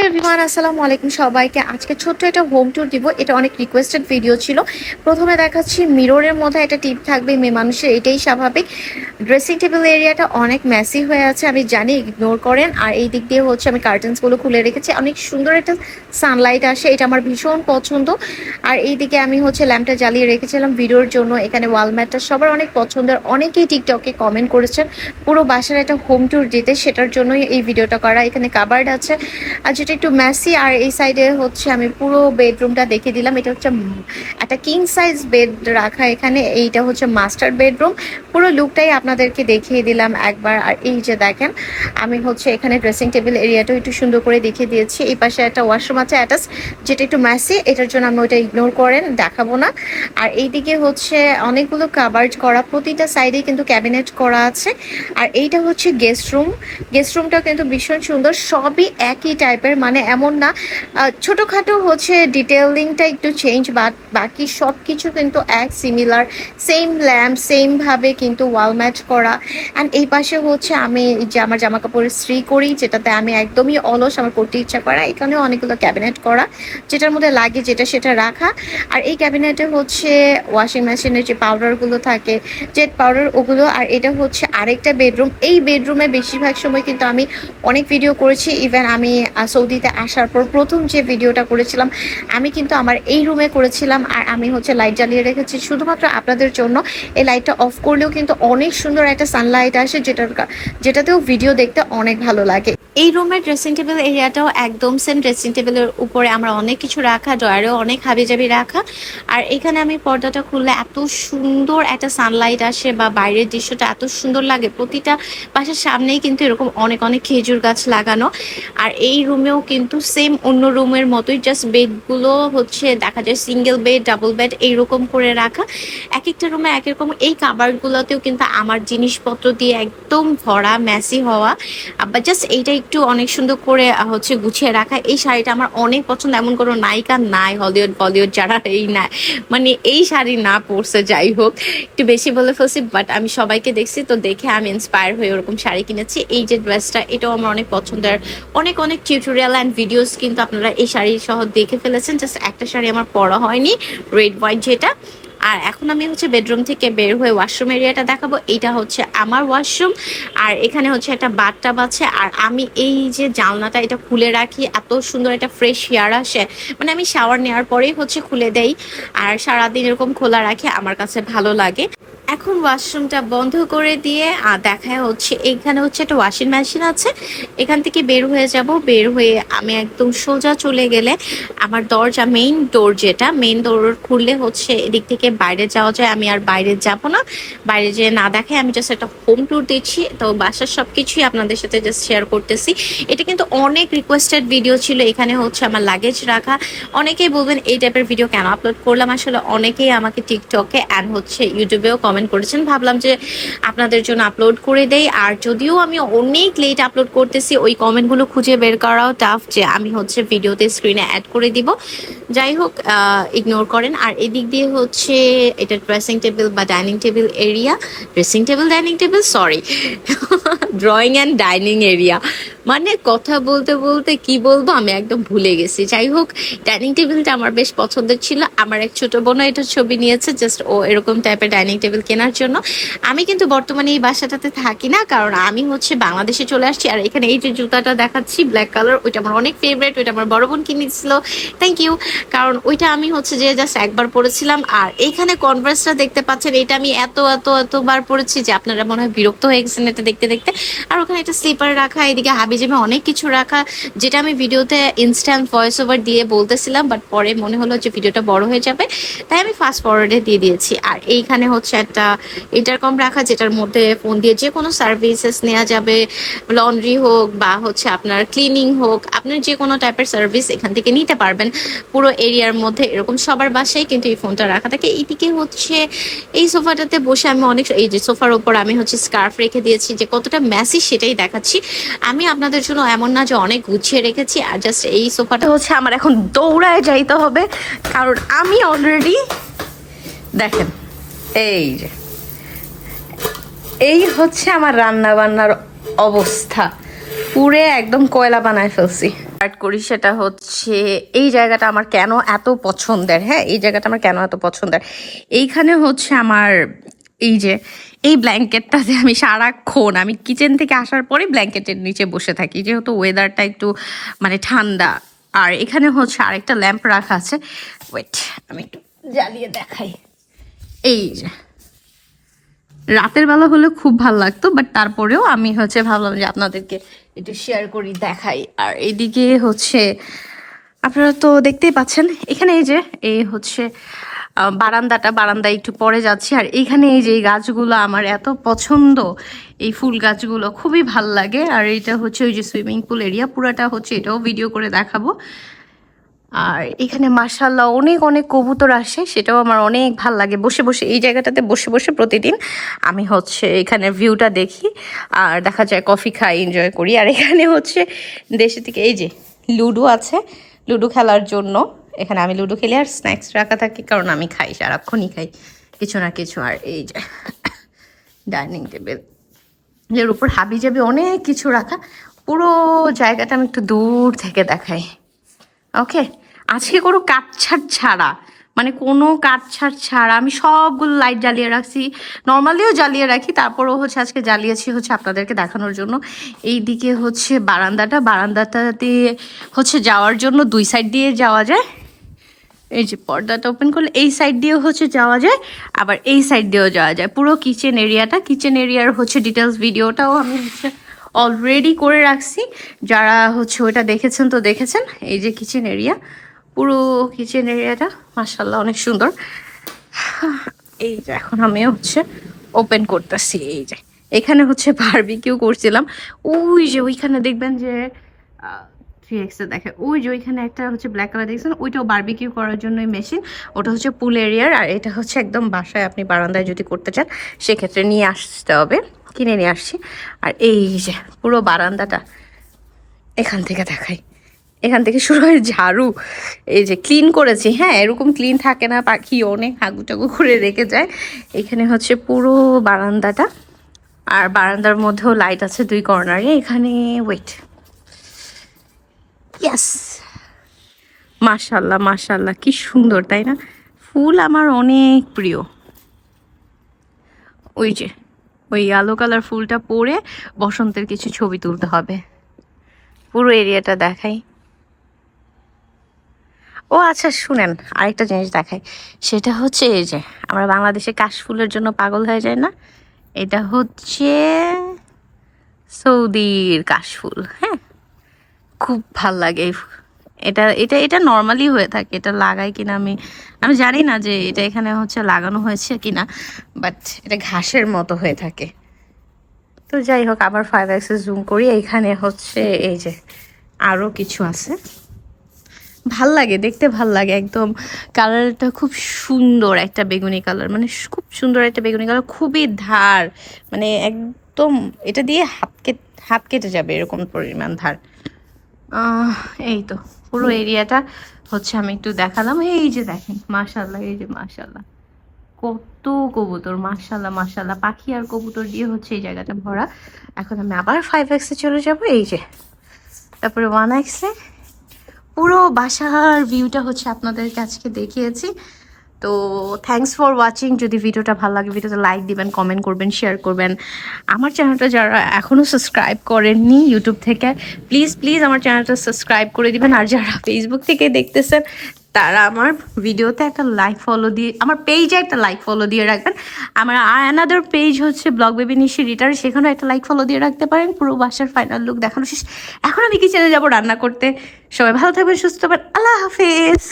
Everyone, আসসালামু আলাইকুম সবাইকে। আজকে ছোট্ট একটা হোম ট্যুর দিব। এটা অনেক রিকোয়েস্টেড ভিডিও ছিল। প্রথমে দেখাচ্ছি মিররের মধ্যে একটা টিপ থাকবে, মেয়ে মানুষের এটাই স্বাভাবিক। ড্রেসিং টেবিল এরিয়াটা অনেক মেসি হয়ে আছে, আমি জানি, ইগনোর করেন। আর এই দিক দিয়ে হচ্ছে আমি কার্টেন্সগুলো খুলে রেখেছি, অনেক সুন্দর একটা সানলাইট আসে, এটা আমার ভীষণ পছন্দ। আর এইদিকে আমি হচ্ছে ল্যাম্পটা জ্বালিয়ে রেখেছিলাম ভিডিওর জন্য। এখানে ওয়ালম্যাটটা সবার অনেক পছন্দের, অনেকেই টিকটকে কমেন্ট করেছেন পুরো বাসার একটা হোম ট্যুর দিতে, সেটার জন্যই এই ভিডিওটা করা। এখানে কাবার্ড আছে আর যেটা একটু ম্যাসি। আর এই সাইডে হচ্ছে আমি পুরো বেডরুমটা দেখে দিলাম। এটা হচ্ছে একটা কিং সাইজ বেড রাখা এখানে, এইটা হচ্ছে মাস্টার বেডরুম। পুরো লুকটাই আপনাদেরকে দেখিয়ে দিলাম একবার। আর এই যে দেখেন, আমি হচ্ছে এখানে ড্রেসিং টেবিল এরিয়াটাও একটু সুন্দর করে দেখিয়ে দিয়েছি। এই পাশে একটা ওয়াশরুম আছে অ্যাটাচ, যেটা একটু ম্যাসি, এটার জন্য আমি ওইটা ইগনোর করেন, দেখাবো না। আর এইদিকে হচ্ছে অনেকগুলো কাভার্ড করা, প্রতিটা সাইডে কিন্তু ক্যাবিনেট করা আছে। আর এইটা হচ্ছে গেস্ট রুম। গেস্ট রুমটা কিন্তু ভীষণ সুন্দর, সবই একই টাইপের, মানে এমন না ছোটোখাটো হচ্ছে ডিটেলিংটা একটু চেঞ্জ, বাকি সব কিছু কিন্তু এক সিমিলার, সেম ল্যাম্প সেমভাবে কিন্তু ওয়াল ম্যাচ করা। অ্যান্ড এই পাশে হচ্ছে আমি যে আমার জামা কাপড় ইস্ত্রি করি, যেটাতে আমি একদমই অলস, আমার করতে ইচ্ছা করা, এখানেও অনেকগুলো ক্যাবিনেট করা, যেটার মধ্যে লাগে যেটা সেটা রাখা। আর এই ক্যাবিনেটে হচ্ছে ওয়াশিং মেশিনের যে পাউডারগুলো থাকে, জেট পাউডার, ওগুলো। আর এটা হচ্ছে আরেকটা বেডরুম। এই বেডরুমে বেশিরভাগ সময় কিন্তু আমি অনেক ভিডিও করেছি। ইভেন আমি সৌদিতে আসার পর প্রথম যে ভিডিওটা করেছিলাম আমি কিন্তু আমার এই রুমে করেছিলাম। আর আমি হচ্ছে লাইট জ্বালিয়ে রেখেছি শুধুমাত্র আপনাদের জন্য। এই লাইটটা অফ করলেও কিন্তু অনেক সুন্দর একটা সানলাইট আসে, যেটাতেও ভিডিও দেখতে অনেক ভালো লাগে। এই রুমের ড্রেসিং টেবিল এরিয়াটাও একদম সেম। ড্রেসিং টেবিলের উপরে আমরা অনেক কিছু রাখা, ড্রয়ারেও অনেক হাবিজাবি রাখা। আর এখানে আমি পর্দাটা খুললে এত সুন্দর একটা সানলাইট আসে, বা বাইরের দৃশ্যটা এত সুন্দর লাগে। প্রতিটা বাসার সামনেই কিন্তু এরকম অনেক অনেক খেজুর গাছ লাগানো। আর এই রুমেও কিন্তু সেম অন্য রুমের মতোই, জাস্ট বেডগুলো হচ্ছে দেখা যায় সিঙ্গেল বেড, ডাবল বেড এইরকম করে রাখা, এক একটা রুমে এক রকম। এই কাবারগুলোতেও কিন্তু আমার জিনিসপত্র দিয়ে একদম ভরা, ম্যাসি হওয়া। আবার জাস্ট এইটা একটু অনেক সুন্দর করে হচ্ছে গুছিয়ে রাখা। এই শাড়িটা আমার অনেক পছন্দ, এমন কোনো নায়িকা নাই হলিউড বলিউড যারা এই না, মানে এই শাড়ি না পরছে। যাই হোক, একটু বেশি বলে ফেলছি, বাট আমি সবাইকে দেখছি তো দেখে আমি ইন্সপায়ার হয়ে ওরকম শাড়ি কিনেছি। এই যে ড্রেসটা, এটাও আমার অনেক পছন্দের। অনেক অনেক টিউটোরিয়াল অ্যান্ড ভিডিওস কিন্তু আপনারা এই শাড়ি সহ দেখে ফেলেছেন। জাস্ট একটা শাড়ি আমার পরা হয়নি, রেড হোয়াইট যেটা। আর এখন আমি হচ্ছে বেডরুম থেকে বের হয়ে ওয়াশরুম এরিয়াটা দেখাবো। এইটা হচ্ছে আমার ওয়াশরুম। আর এখানে হচ্ছে একটা বাথটাব আছে। আর আমি এই যে জানলাটা এটা খুলে রাখি, এত সুন্দর একটা ফ্রেশ এয়ার আসে, মানে আমি শাওয়ার নেওয়ার পরেই হচ্ছে খুলে দেই। আর সারাদিন এরকম খোলা রাখি, আমার কাছে ভালো লাগে। এখন ওয়াশরুমটা বন্ধ করে দিয়ে দেখায় হচ্ছে এখানে হচ্ছে একটা ওয়াশিং মেশিন আছে। এখান থেকে বের হয়ে যাব, বের হয়ে আমি একদম সোজা চলে গেলে আমার দরজা, মেইন ডোর, যেটা মেইন ডোর খুললে হচ্ছে এদিক থেকে বাইরে যাওয়া যায়। আমি আর বাইরে যাব না, বাইরে যেয়ে না দেখায় আমি জাস্ট একটা হোম ট্যুর দিচ্ছি। তো বাসার সব কিছুই আপনাদের সাথে জাস্ট শেয়ার করতেছি। এটা কিন্তু অনেক রিকোয়েস্টেড ভিডিও ছিল। এখানে হচ্ছে আমার লাগেজ রাখা। অনেকেই বলবেন এই টাইপের ভিডিও কেন আপলোড করলাম। আসলে অনেকেই আমাকে টিকটকে অ্যান্ড হচ্ছে ইউটিউবেও কমেন্ট করেছেন, ভাবলাম যে আপনাদের জন্য আপলোড করে দেই। আর যদিও আমি অনেক লেট আপলোড করতেছি, ওই কমেন্টগুলো খুঁজে বের করাও টাফ, যে আমি হচ্ছে ভিডিওতে স্ক্রিনে অ্যাড করে দিব। যাই হোক, ইগনোর করেন। আর এদিক দিয়ে হচ্ছে এটা ড্রেসিং টেবিল বা dining table area, dressing table dining table sorry drawing and dining area, মানে কথা বলতে বলতে কি বলবো আমি একদম ভুলে গেছি। যাই হোক, ডাইনিং টেবিলটা আমার বেশ পছন্দের ছিল। আমার এক ছোট বোনও এটা ছবি নিয়েছে, জাস্ট ও এরকম টাইপের ডাইনিং টেবিল কেনার জন্য। আমি কিন্তু বর্তমানে এই বাসাটাতে থাকি না, কারণ আমি হচ্ছে বাংলাদেশে চলে আসছি। আর এখানে এই যে জুতাটা দেখাচ্ছি ব্ল্যাক কালার, ওইটা আমার অনেক ফেভারিট, ওইটা আমার বড় বোন কিনে দিয়েছিল, থ্যাংক ইউ। কারণ ওইটা আমি হচ্ছে যে জাস্ট একবার পরেছিলাম। আর এইখানে কনভার্সটা দেখতে পাচ্ছেন, এটা আমি এতবার পরেছি যে আপনারা মনে হয় বিরক্ত হয়ে গেছেন এটা দেখতে দেখতে। আর ওখানে একটা স্লিপার রাখা, এদিকে হাবিজাবি অনেক কিছু রাখা, যেটা আমি ভিডিওতে ইনস্ট্যান্ট ভয়েস ওভার দিয়ে বলতেছিলাম, বাট পরে মনে হলো যে ভিডিওটা বড় হয়ে যাবে, তাই আমি ফাস্ট ফরওয়ার্ডে দিয়ে দিয়েছি। আর এইখানে হচ্ছে একটা ইন্টারকম রাখা, যেটার মধ্যে ফোন দিয়ে যে কোনো সার্ভিসেস নেওয়া যাবে, লন্ড্রি হোক বা হচ্ছে আপনার ক্লিনিং হোক, আপনার যে কোনো টাইপের সার্ভিস এখান থেকে নিতে পারবেন পুরো এরিয়ার মধ্যে। এরকম সবার বাসায় কিন্তু এই ফোনটা রাখা থাকে। এইদিকে হচ্ছে এই সোফাটাতে বসে আমি অনেক, এই যে সোফার ওপর আমি হচ্ছে স্কার্ফ রেখে দিয়েছি, যে কতটা ম্যাসি সেটাই দেখাচ্ছি আমি আপনাদের জন্য। এমন না যে অনেক গুছিয়ে রেখেছি। আর জাস্ট এই সোফাটা হচ্ছে আমার এখন দৌড়ায় যাইতে হবে, কারণ আমি অলরেডি দেখেন এই যে এই হচ্ছে আমার রান্না বান্নার অবস্থা, পুরে একদম কয়লা বানায় ফেলছি। স্টার্ট করি সেটা হচ্ছে এই জায়গাটা আমার কেন এত পছন্দের। হ্যাঁ, এই জায়গাটা আমার কেন এত পছন্দের, এইখানে হচ্ছে আমার এই যে এই ব্ল্যাঙ্কেটটাতে আমি সারাক্ষণ আমি কিচেন থেকে আসার পরে ব্ল্যাঙ্কেটের নিচে বসে থাকি, যেহেতু ওয়েদারটা একটু মানে ঠান্ডা। আর এখানে হচ্ছে আরেকটা ল্যাম্প রাখা আছে, ওয়েট আমি একটু জ্বালিয়ে দেখাই। এই যে রাতের বেলা হলে খুব ভালো লাগতো, বাট তারপরেও আমি হচ্ছে ভাবলাম যে আপনাদেরকে একটু শেয়ার করি, দেখাই। আর এইদিকে হচ্ছে আপনারা তো দেখতেই পাচ্ছেন, এখানে এই যে এই হচ্ছে বারান্দায় একটু পরে যাচ্ছি। আর এইখানে এই যে এই গাছগুলো আমার এত পছন্দ, এই ফুল গাছগুলো খুবই ভাল লাগে। আর এটা হচ্ছে ওই যে সুইমিং পুল এরিয়া, পুরাটা হচ্ছে এটাও ভিডিও করে দেখাবো। আর এখানে মাশাআল্লাহ অনেক অনেক কবুতর আসে, সেটাও আমার অনেক ভাল লাগে। বসে বসে এই জায়গাটাতে বসে বসে প্রতিদিন আমি হচ্ছে এখানে ভিউটা দেখি, আর দেখা যায় কফি খাই, এনজয় করি। আর এখানে হচ্ছে দেশে থেকে এই যে লুডো আছে, লুডো খেলার জন্য এখানে আমি লুডো খেলি, আর স্ন্যাক্স রাখা থাকে, কারণ আমি খাই, সারাক্ষণই খাই কিছু না কিছু। আর এই যে ডাইনিং টেবিল, এর উপর হাবি জাবি অনেক কিছু রাখা, পুরো জায়গাটা আমি একটু দূর থেকে দেখাই। ওকে, আজকে কোনো কাটছাট ছাড়া, মানে কোনো কাটছাট ছাড়া আমি সবগুলো লাইট জ্বালিয়ে রাখছি, নর্মালিও জ্বালিয়ে রাখি, তারপরেও হচ্ছে আজকে জ্বালিয়েছি হচ্ছে আপনাদেরকে দেখানোর জন্য। এই দিকে হচ্ছে বারান্দাটা দিয়ে হচ্ছে যাওয়ার জন্য দুই সাইড দিয়ে যাওয়া যায়। এই যে পর্দাটা ওপেন করলে এই সাইড দিয়েও হচ্ছে যাওয়া যায়, আবার এই সাইড দিয়েও যাওয়া যায়। পুরো কিচেন এরিয়ার হচ্ছে ডিটেলস ভিডিওটাও আমি হচ্ছে অলরেডি করে রাখছি, যারা হচ্ছে ওইটা দেখেছেন তো দেখেছেন। এই যে কিচেন এরিয়া, পুরো কিচেন এরিয়াটা মাশাআল্লাহ অনেক সুন্দর। এই যে এখন আমি হচ্ছে ওপেন করতেছি। এই যে এখানে হচ্ছে বারবিকিউ করছিলাম, ওই যে ওইখানে দেখবেন যে 3x দেখে, ওই যে ওইখানে একটা হচ্ছে ব্ল্যাক কালার দেখছেন, ওইটাও বারবিকিউ করার জন্য মেশিন, ওটা হচ্ছে পুল এরিয়ার। আর এটা হচ্ছে একদম বাসায় আপনি বারান্দায় যদি করতে চান সেক্ষেত্রে নিয়ে আসতে হবে, কিনে নিয়ে আসছি। আর এই যে পুরো বারান্দাটা এখান থেকে দেখাই, এখান থেকে শুরু হয় ঝাড়ু, এই যে ক্লিন করেছি। হ্যাঁ, এরকম ক্লিন থাকে না, পাখি অনেক হাগু টাগু করে রেখে যায়। এখানে হচ্ছে পুরো বারান্দাটা, আর বারান্দার মধ্যেও লাইট আছে দুই কর্নারে। এখানে ওয়েট, ইয়াস, মাশাল্লাহ মাশাল্লাহ কি সুন্দর, তাই না? ফুল আমার অনেক প্রিয়। ওই যে ওই আলো কালার ফুলটা পরে বসন্তের কিছু ছবি তুলতে হবে। পুরো এরিয়াটা দেখাই। ও আচ্ছা শুনেন, আরেকটা জিনিস দেখাই, সেটা হচ্ছে এই যে আমরা বাংলাদেশে কাশফুলের জন্য পাগল হয়ে যায় না, এটা হচ্ছে সৌদির কাশফুল। হ্যাঁ, খুব ভাল লাগে। এটা এটা এটা নর্মালি হয়ে থাকে, এটা লাগাই কিনা আমি আমি জানি না যে এটা এখানে হচ্ছে লাগানো হয়েছে কিনা, বাট এটা ঘাসের মতো হয়ে থাকে। তো যাই হোক, আবার 5x জুম করি, এইখানে হচ্ছে এই যে আরও কিছু আছে, ভাল লাগে দেখতে, ভাল লাগে একদম। কালারটা খুব সুন্দর একটা বেগুনি কালার, মানে খুব সুন্দর একটা বেগুনি কালার, খুবই ধার, মানে একদম এটা দিয়ে হাত কেটে যাবে এরকম পরিমাণ ধার। এই তো পুরো এরিয়াটা হচ্ছে আমি একটু দেখালাম। এই যে দেখেন মাশাল্লাহ, এই যে মাশাল্লাহ কত কবুতর, মাশাল্লাহ মাশাল্লাহ, পাখি আর কবুতর দিয়ে হচ্ছে এই জায়গাটা ভরা। এখন আমি আবার 5x চলে যাব। এই যে তারপরে 1x, পুরো বাসার ভিউটা হচ্ছে আপনাদেরকে আজকে দেখিয়েছি। তো থ্যাঙ্কস ফর ওয়াচিং। যদি ভিডিওটা ভালো লাগে ভিডিওতে লাইক দিবেন, কমেন্ট করবেন, শেয়ার করবেন। আমার চ্যানেলটা যারা এখনও সাবস্ক্রাইব করেননি ইউটিউব থেকে, প্লিজ প্লিজ আমার চ্যানেলটা সাবস্ক্রাইব করে দিবেন। আর যারা ফেসবুক থেকে দেখতেছেন তারা আমার ভিডিওতে একটা লাইক ফলো দিয়ে, আমার পেজে একটা লাইক ফলো দিয়ে রাখবেন। আমার অ্যানাদার পেজ হচ্ছে ব্লগ বেবি নিশি রিটার, সেখানেও একটা লাইক ফলো দিয়ে রাখতে পারেন। পুরো বাসার ফাইনাল লুক দেখানো শেষ, এখন আমি কিচেনে যাবো রান্না করতে। সবাই ভালো থাকবেন, সুস্থ থাকবেন, আল্লাহ হাফেজ।